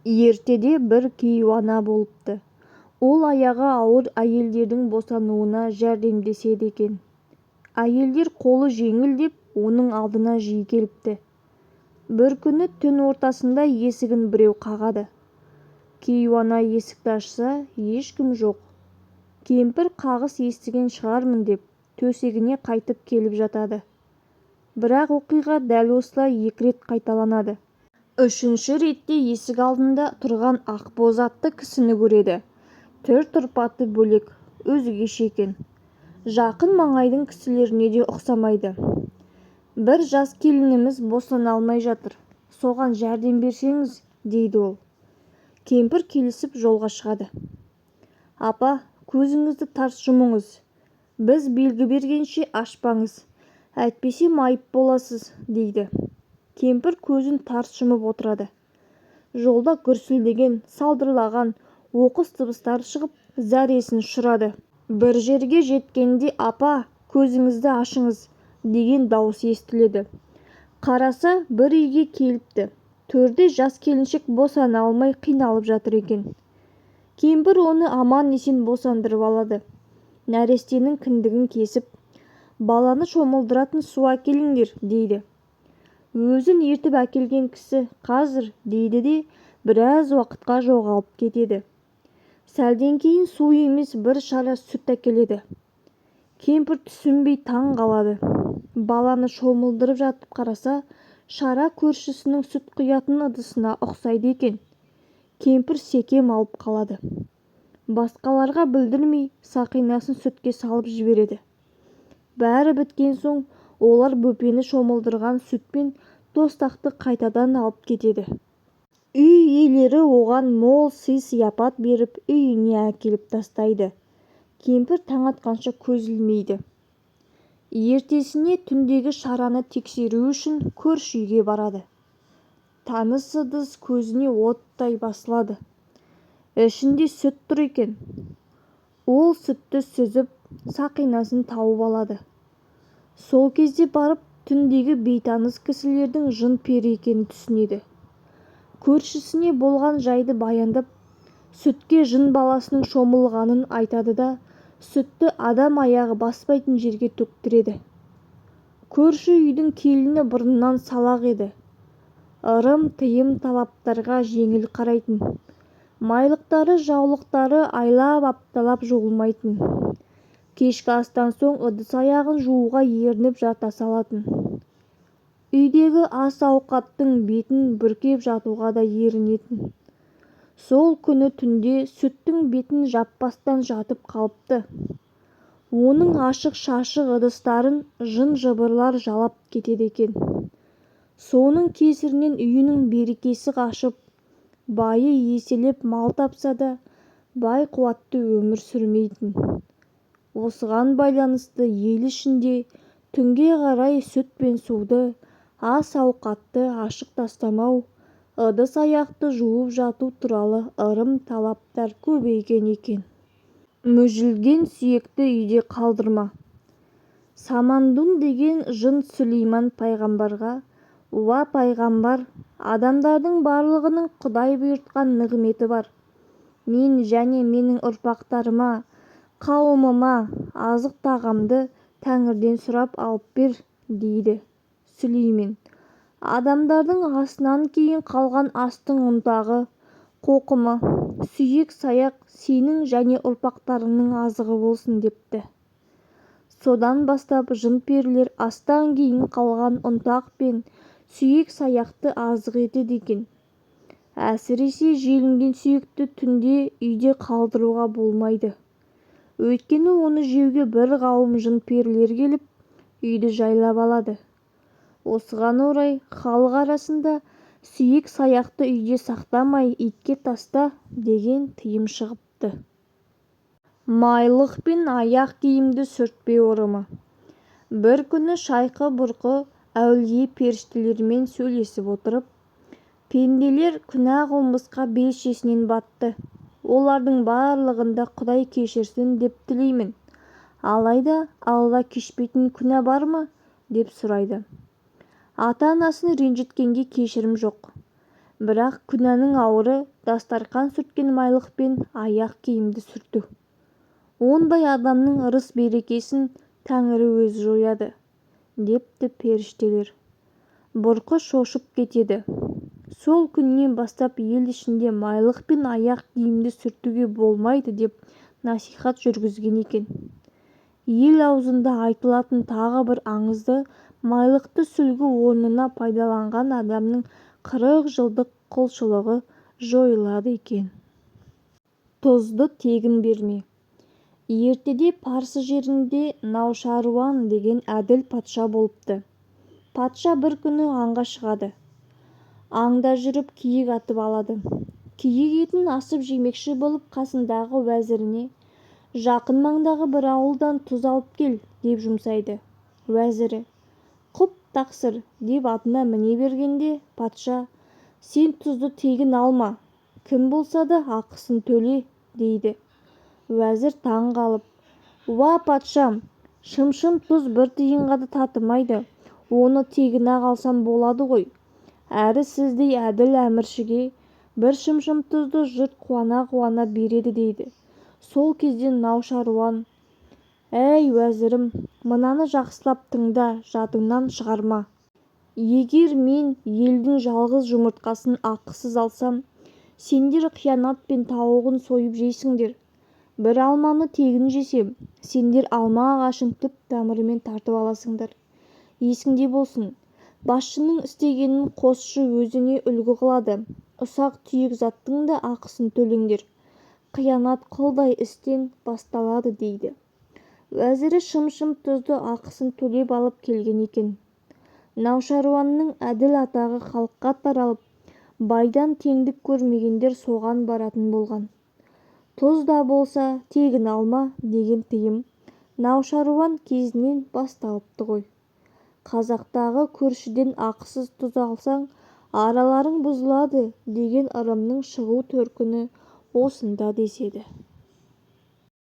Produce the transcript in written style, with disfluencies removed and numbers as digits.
ертеде бір кейуана болыпты. Ол аяғы ауыр әйелдердің босануына жәрдемдеседі екен. Әйелдер қолы жеңіл деп оның алдына жиі келіпті. Бір күні түн ортасында есігін біреу қағады. Кейуана есікті ашса, ешкім жоқ. Кемпір қағыс естіген шығармын деп төсегіне қайтып келіп жатады. Бірақ оқиға дәл осылай 2 рет қайталанады. 3-ші ретте есік алдында тұрған ақбоз атты кісіні көреді. Түр-тұрпаты бөлек, өзгеше екен. Жақын маңайдың кісілеріне де ұқсамайды. Бір жас келініміз босана алмай жатыр. Соған жәрдем берсеңіз, дейді ол. Кемпір келісіп жолға шығады. Апа, көзіңізді тарс жұмыңыз. Біз белгі бергенше ашпаңыз. Әйтпесе майып боласыз, дейді. Кемпір көзін тарс жұмып отырады. Жолда гүрсілдеген, салдырлаған оқыс дыбыстар шығып, зәресін ұшырады. Бір жерге жеткенде апа, көзіңізді ашыңыз, деген дауыс естіледі. Қараса, бір үйге келіпті. Төрде жас келіншек босана алмай қиналып жатыр екен. Кемпір оны аман-есен босандырып алады. Нәрестенің кіндігін кесіп, баланы шомылдыратын су әкеліңдер, дейді. Өзін ертіп әкелген кісі қазір, дейді де біраз уақытқа жоғалып кетеді. Сәлден кейін су емес бір шара сүт әкеледі. Кемпір түсінбей таң қалады. Баланы шомылдырып жатып қараса, шара көршісінің сүт құятын ыдысына ұқсайды екен. Кемпір секем алып қалады. Басқаларға білдірмей сақинасын сүтке салып жібереді. Бәрі біткен соң олар бөпені шомылдырған сүтпен тостақты қайтадан алып кетеді. Үй иелері оған мол сый-сияпат беріп үйіне әкеліп тастайды. Кемпір таң атқанша көз ілмейді. Ертесіне түндегі шараны тексеру үшін көрші үйге барады. Таныс ыдыс көзіне оттай басылады. Ішінде сүт тұр екен. Ол сүтті сүзіп, сақинасын тауып алады. Сол кезде барып түндегі бейтаныс кісілердің жын-пері екенін түсінеді. Көршісіне болған жайды баяндап, сүтке жын баласының шомылғанын айтады да, сүтті адам аяғы баспайтын жерге төктіреді. Көрші үйдің келіні бұрыннан салақ еді. Ырым-тыйым талаптарға жеңіл қарайтын. Майлықтары, жаулықтары айлап-апталап жуылмайтын. Кешкі астан соң ыдыс аяғын жууға ерініп жата салатын. Үйдегі ас-ауқаттың бетін бүркеп жатуға да ерінетін. Сол күні түнде сүттің бетін жаппастан жатып қалыпты. Оның ашық-шашық ыдыстарын жын-жыбырлар жалап кетеді екен. Соның кесірінен үйінің берекесі қашып, байы еселеп мал тапса да, бай қуатты өмір сүрмейтін. Осыған байланысты ел ішінде түнге қарай сүт пен суды, ас-ауқатты ашық тастамау, ыдыс-аяқты жуып жату туралы ырым-талаптар көбейген екен. Мүжілген сүйекті үйде қалдырма. Самандун деген жын Сүлейман пайғамбарға: «Уа пайғамбар, адамдардың барлығының Құдай бұйыртқан нығметі бар. Мен және менің ұрпақтарыма, қауымыма азық тағамды Тәңірден сұрап алып бер», дейді Сүлеймен. Адамдардың асынан кейін қалған астың ұнтағы, қоқымы, сүйек-саяқ сенің және ұрпақтарыңның азығы болсын депті. Содан бастап жын-перілер астан кейін қалған ұнтақ пен сүйек-саяқты азық етеді екен. Әсіресе желінген сүйекті түнде үйде қалдыруға болмайды. Өйткені оны жеуге бір қауым жын-перілер келіп, үйді жайлап алады. Осыған орай халық арасында сүйек-саяқты үйде сақтамай итке таста деген тыйым шығыпты. Майлық пен аяқ киімді сүртпе ырымы. Бір күні шайқы-бұрқы әулие періштелермен сөйлесіп отырып, пенделер күнә қылмысқа белшесінен батты. Олардың барлығында Құдай кешірсін деп тілеймін. Алайда Алла кешпейтін күнә бар ма? Деп сұрайды. Ата-анасын ренжіткенге кешірім жоқ. бірақ күнәнің ауыры дастарқан сүрткен майлық пен аяқ киімді сүрту. Ондай адамның ырыс-берекесін Тәңірі өзі жояды, депті періштелер. Бұрқы шошып кетеді. Сол күннен бастап ел ішінде майлық пен аяқ киімді сүртуге болмайды деп насихат жүргізген екен. Ел аузында айтылатын тағы бір аңызды майлықты сүлгі орнына пайдаланған адамның 40 жылдық құлшылығы жойылады екен. Тұзды тегін берме. Ертеде Парсы жерінде Наушаруан деген әділ патша болыпты. Патша бір күні аңға шығады. Аңда жүріп киік атып алады. Киік етін асып жемекші болып қасындағы уәзіріне жақын маңдағы бір ауылдан тұз алып кел деп жұмсайды. Уәзірі құп тақсыр деп атына міне бергенде патша сен тұзды тегін алма, кім болса да ақысын төле дейді. Уәзір таң қалып, уа патшам, шым-шым тұз бір тиынға да татымайды, оны тегін-ақ алсам болады ғой. Әрі сіздей әділ әміршіге бір шым-шым тұзды жұрт қуана-қуана береді дейді. Сол кезде Наушаруан, әй уәзірім, мынаны жақсылап тыңда, жадыңнан шығарма. Егер мен елдің жалғыз жұмыртқасын ақысыз алсам, сендер қиянат пен тауығын сойып жейсіңдер. Бір алманы тегін жесем, сендер алма ағашын түп тамырымен тартып аласыңдар. Есіңде болсын, басшының істегенін қосшы өзіне үлгі қылады. Ұсақ-түйек заттың да ақысын төлеңдер. Қиянат қылдай істен басталады дейді. Уәзірі шым-шым тұзды ақысын төлеп алып келген екен. Наушаруанның әділ атағы халыққа таралып, байдан теңдік көрмегендер соған баратын болған. Тұз да болса тегін алма деген тыйым Наушаруан кезінен басталыпты ғой. Қазақтағы көршіден ақысыз тұз алсаң, араларың бұзылады деген ырымның шығу төркіні осында деседі.